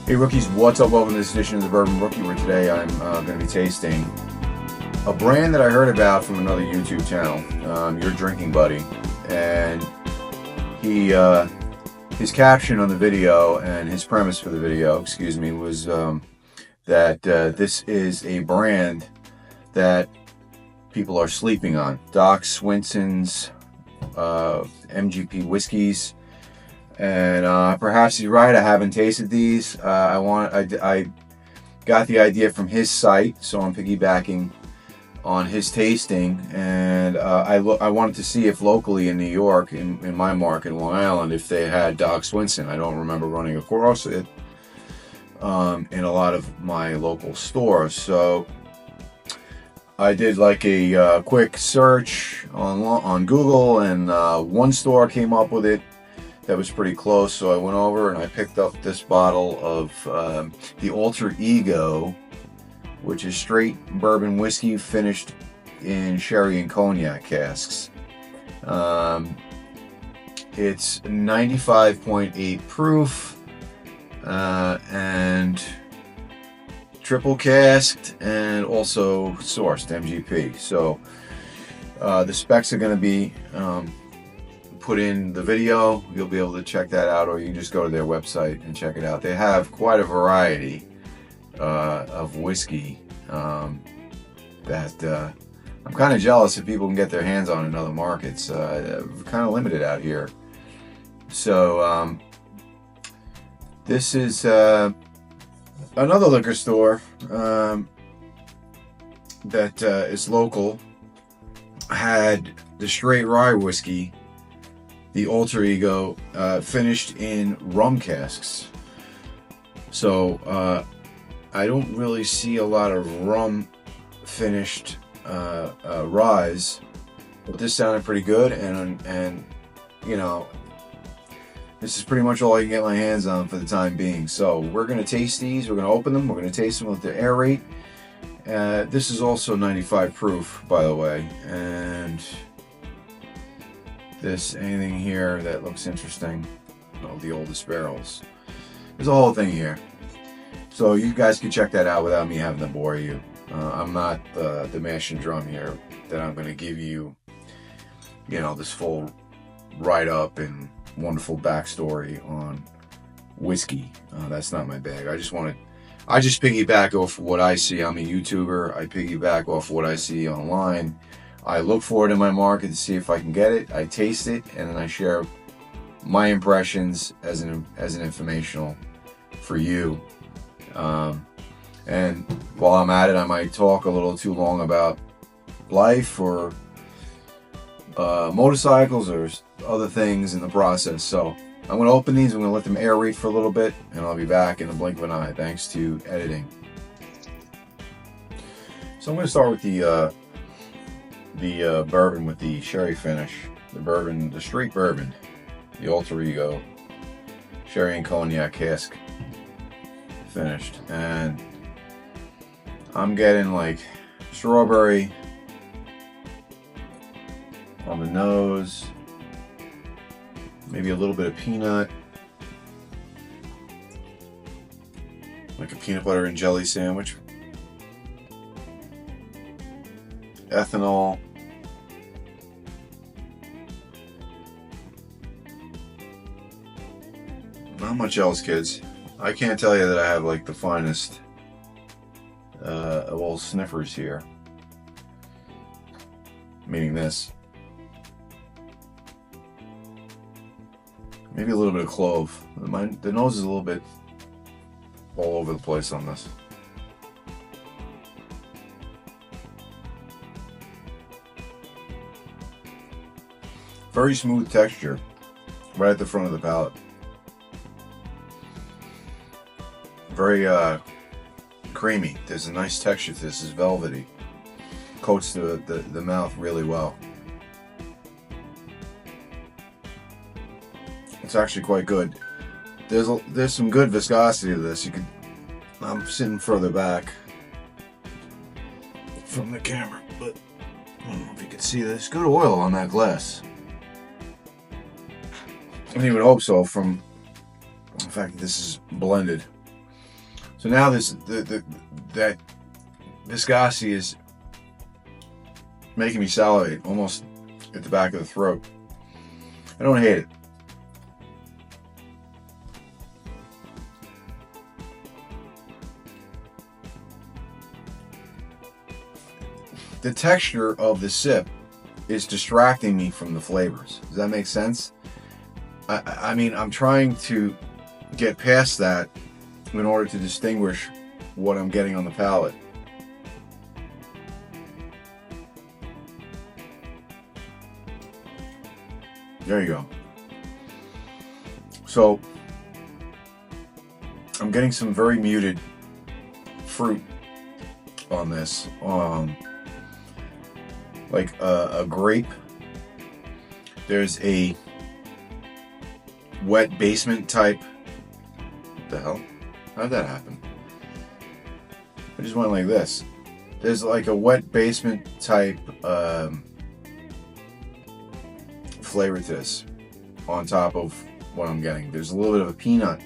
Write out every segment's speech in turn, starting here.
Hey rookies, what's up? Welcome to this edition of the Bourbon Rookie, where today I'm going to be tasting a brand that I heard about from another YouTube channel, YourDrinkingBuddy, and his caption on the video and his premise for the video, excuse me, was that this is a brand that people are sleeping on. DOC SWINSON's MGP whiskeys. And perhaps he's right. I haven't tasted these. I got the idea from his site, so I'm piggybacking on his tasting. And I wanted to see if locally in New York, in my market, Long Island, if they had DOC SWINSON. I don't remember running across it in a lot of my local stores. So I did like a quick search on Google, and one store came up with it that was pretty close, so I went over and I picked up this bottle of the Alter Ego, which is straight bourbon whiskey finished in sherry and cognac casks. It's 95.8 proof and triple casked and also sourced MGP. So the specs are going to be put in the video. You'll be able to check that out, or you can just go to their website and check it out. They have quite a variety of whiskey that I'm kind of jealous if people can get their hands on in other markets. Kind of limited out here. So this is another liquor store that is local. Had the straight rye whiskey, the Alter Ego, finished in rum casks. So I don't really see a lot of rum finished ryes, but this sounded pretty good, and you know, this is pretty much all I can get my hands on for the time being. So we're gonna taste these. We're gonna open them. We're gonna taste them with the air rate. This is also 95 proof, by the way, and anything here that looks interesting. Oh, the oldest barrels. There's a whole thing here. So you guys can check that out without me having to bore you. I'm not the mash and drum here that I'm going to give you, this full write-up and wonderful backstory on whiskey. That's not my bag. I just piggyback off what I see. I'm a YouTuber. I piggyback off what I see online. I look for it in my market to see if I can get it. I taste it, and then I share my impressions as an informational for you. And while I'm at it, I might talk a little too long about life or motorcycles or other things in the process. So I'm going to open these. I'm going to let them aerate for a little bit, and I'll be back in the blink of an eye, thanks to editing. So I'm going to start with the bourbon with the sherry finish, the straight bourbon, the Alter Ego, sherry and cognac cask finished, and I'm getting like strawberry on the nose, maybe a little bit of peanut, like a peanut butter and jelly sandwich, ethanol, not much else, kids. I can't tell you that I have like the finest of all sniffers here, meaning this. Maybe a little bit of clove. The nose is a little bit all over the place on this. Very smooth texture right at the front of the palate. Very creamy. There's a nice texture to this. It's velvety. Coats the mouth really well. It's actually quite good. There's some good viscosity to this. I'm sitting further back from the camera, but I don't know if you can see this. Good oil on that glass. I didn't even hope so from the fact that this is blended. So now that viscosity is making me salivate almost at the back of the throat. I don't hate it. The texture of the sip is distracting me from the flavors. Does that make sense? I mean, I'm trying to get past that in order to distinguish what I'm getting on the palate. There you go. So I'm getting some very muted fruit on this, like a grape. There's a wet basement type. What the hell? How did that happen? I just went like this. There's like a wet basement type flavor to this on top of what I'm getting. There's a little bit of a peanut,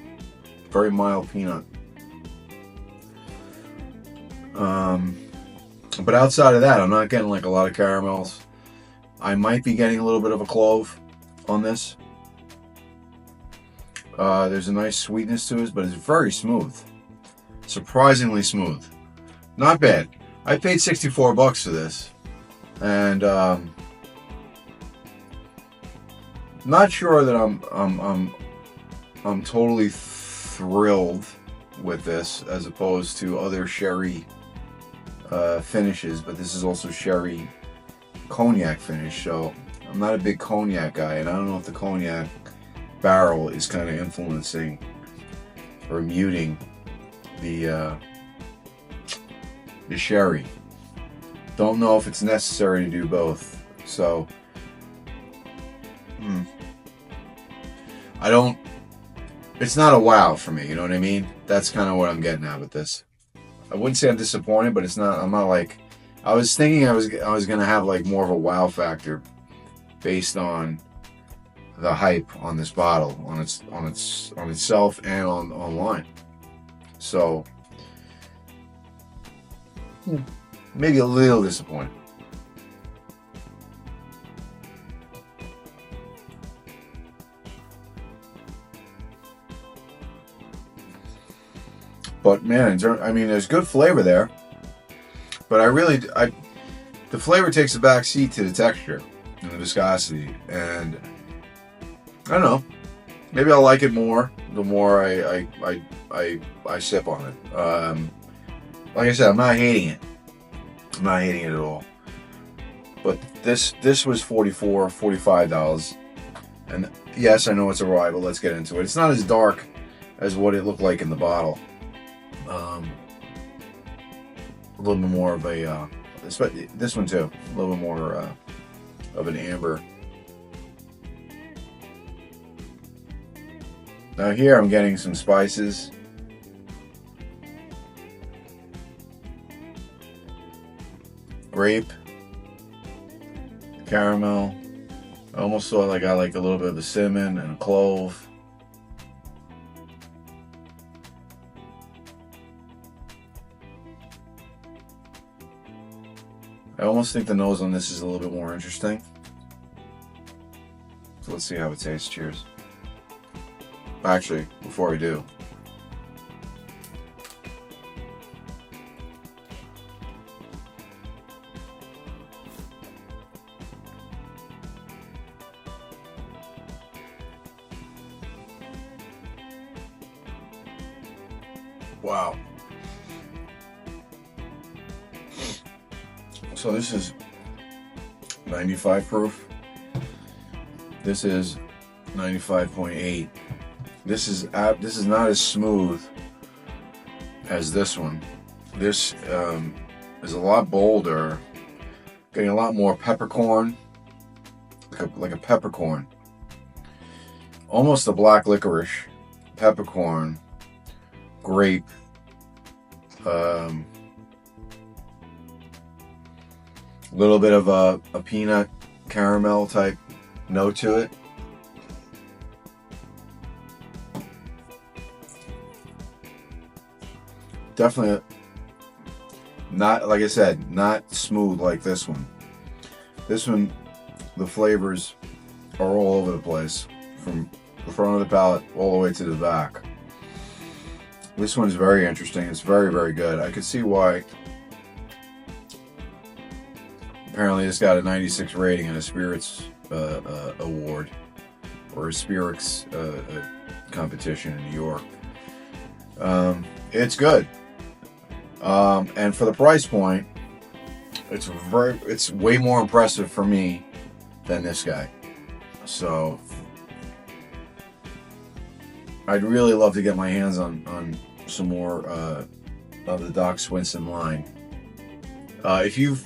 very mild peanut. But outside of that, I'm not getting like a lot of caramels. I might be getting a little bit of a clove on this. There's a nice sweetness to it, but it's very smooth. Surprisingly smooth. Not bad. I paid $64 for this, and not sure that I'm totally thrilled with this as opposed to other sherry finishes, but this is also sherry cognac finish, so I'm not a big cognac guy, and I don't know if the cognac barrel is kind of influencing or muting the sherry. Don't know if it's necessary to do both, so it's not a wow for me, you know what I mean? That's kind of what I'm getting at with this. I wouldn't say I'm disappointed, but I'm not like, I was thinking I was gonna have like more of a wow factor based on the hype on this bottle, on itself and online. So maybe a little disappointed. But man, I mean, there's good flavor there. But the flavor takes a back seat to the texture and the viscosity, and I don't know. Maybe I'll like it more the more I sip on it. Like I said, I'm not hating it. I'm not hating it at all. But this was $45, and yes, I know it's a rye, but let's get into it. It's not as dark as what it looked like in the bottle. A little bit more of a, this one too, a little bit more of an amber. Now here I'm getting some spices. Grape, caramel. I almost saw like I like a little bit of a cinnamon and a clove. I almost think the nose on this is a little bit more interesting. So let's see how it tastes. Cheers. Actually, before I do, wow. So this is 95 proof. This is 95.8. This is not as smooth as this one. This is a lot bolder, getting a lot more peppercorn, like a peppercorn, almost a black licorice, peppercorn, grape, little bit of a peanut caramel type note to it. Definitely not, like I said, not smooth like this one. This one, the flavors are all over the place, from the front of the palate all the way to the back. This one's very interesting. It's very, very good. I could see why. Apparently this got a 96 rating in a spirits award, or a spirits competition in New York. It's good. And for the price point, it's way more impressive for me than this guy. So I'd really love to get my hands on some more of the DOC SWINSON line. If you've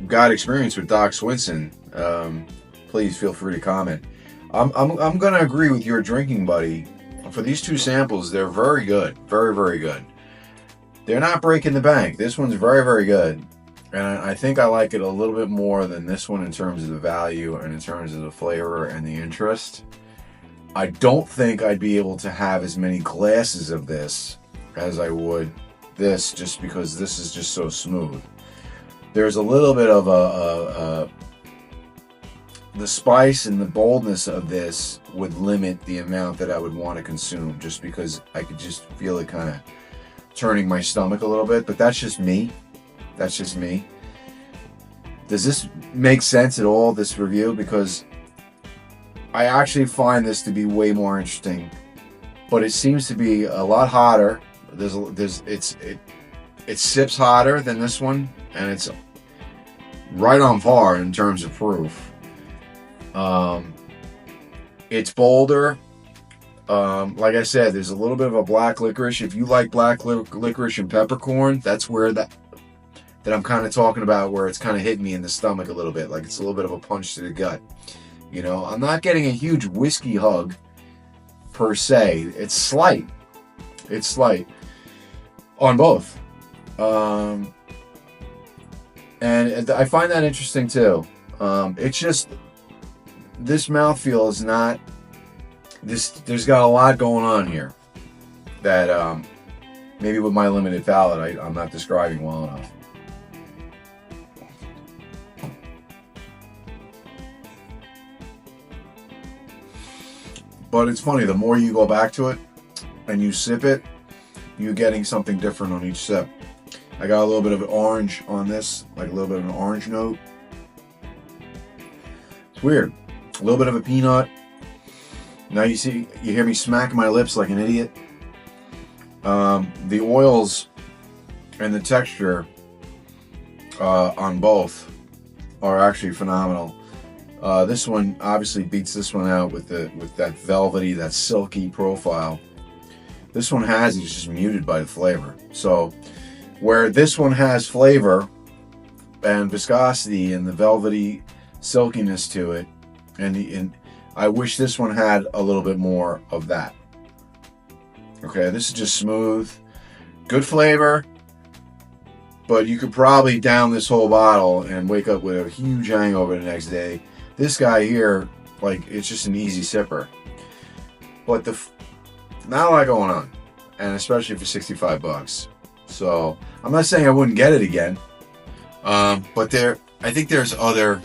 got experience with DOC SWINSON, please feel free to comment. I'm going to agree with your drinking buddy. For these two samples, they're very good. Very, very good. They're not breaking the bank. This one's very, very good. And I think I like it a little bit more than this one in terms of the value and in terms of the flavor and the interest. I don't think I'd be able to have as many glasses of this as I would this, just because this is just so smooth. There's a little bit of the spice and the boldness of this would limit the amount that I would want to consume, just because I could just feel it kind of turning my stomach a little bit. But that's just me. That's just me. Does this make sense at all, this review? Because I actually find this to be way more interesting, but it seems to be a lot hotter. It sips hotter than this one, and it's right on par in terms of proof. It's bolder. Like I said, there's a little bit of a black licorice. If you like black licorice and peppercorn, that's where that I'm kind of talking about, where it's kind of hitting me in the stomach a little bit, like it's a little bit of a punch to the gut. You know, I'm not getting a huge whiskey hug per se. It's slight. It's slight on both. And I find that interesting too. It's just, this mouthfeel is not, there's got a lot going on here that maybe with my limited palate I'm not describing well enough. But it's funny, the more you go back to it and you sip it, you're getting something different on each sip. I got a little bit of an orange on this, like a little bit of an orange note. It's weird. A little bit of a peanut. Now you hear me smacking my lips like an idiot. The oils and the texture on both are actually phenomenal. This one obviously beats this one out with that velvety, that silky profile. This one is just muted by the flavor. So where this one has flavor and viscosity and the velvety silkiness to it, and I wish this one had a little bit more of that. Okay, this is just smooth, good flavor, but you could probably down this whole bottle and wake up with a huge hangover the next day. This guy here, like, it's just an easy sipper. But not a lot going on, and especially for 65 bucks. So I'm not saying I wouldn't get it again, but I think there's other,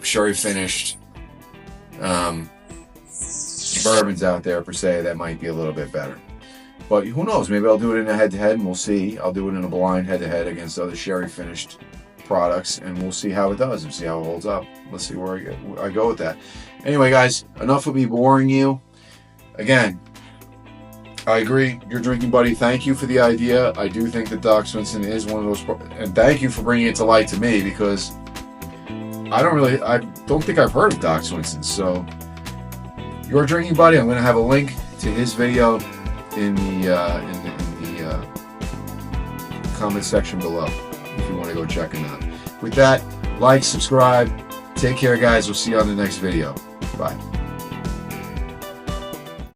sherry finished bourbons out there per se that might be a little bit better. But who knows? Maybe I'll do it in a head-to-head, and we'll see. I'll do it in a blind head-to-head against other sherry finished products, and we'll see how it does and see how it holds up. Let's see where I go with that. Anyway, guys, enough of me boring you. Again, I agree. Your drinking buddy. Thank you for the idea. I do think that DOC SWINSON is one of those, and thank you for bringing it to light to me, because I don't think I've heard of DOC SWINSON. So, your drinking buddy. I'm going to have a link to his video in the comment section below if you want to go check him out. With that, like, subscribe. Take care, guys. We'll see you on the next video. Bye.